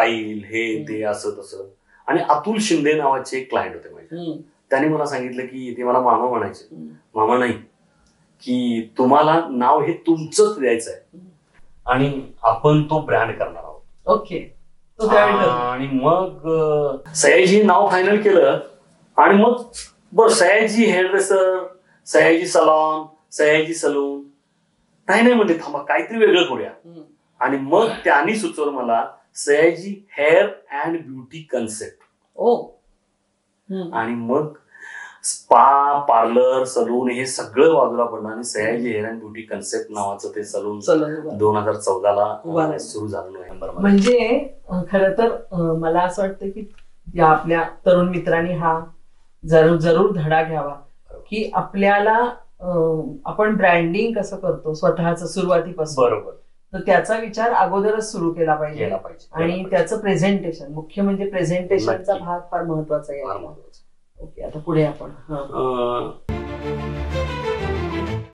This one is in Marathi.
स्टाईल हे ते असं तसं. आणि अतुल शिंदे नावाचे एक क्लायंट होते माझे. त्यांनी मला सांगितलं की ते मला मामा म्हणायचे. मामा नाही, की तुम्हाला नाव हे तुमचंच द्यायचं आहे आणि आपण तो ब्रँड करणार आहोत. ओके. आणि मग सयाजी नाव फायनल केलं. आणि मग बरं, Sayaji hairdresser, Sayaji salon, Sayaji salon, नाही म्हणजे थांबा काहीतरी वेगळं करूया. आणि मग त्यांनी सुचवलं मला Sayaji hair and beauty concept. आणि मग स्पा, पार्लर, सलून हे सगळं बाजूला पडलं आणि Sayaji hair and beauty concept नावाचं ते सलून 2014ला सुरू झालं नोव्हेंबर. म्हणजे खरं तर मला असं वाटतं की या आपल्या तरुण मित्रांनी हा जरूर धडा घ्यावा की आपल्याला आपण ब्रँडिंग कसं करतो स्वतःच सुरुवातीपासून. बरोबर. तर त्याचा विचार अगोदरच सुरू केला पाहिजे. आणि त्याचं प्रेझेंटेशन, मुख्य म्हणजे प्रेझेंटेशनचा भाग फार महत्वाचा आहे. ओके, आता पुढे आपण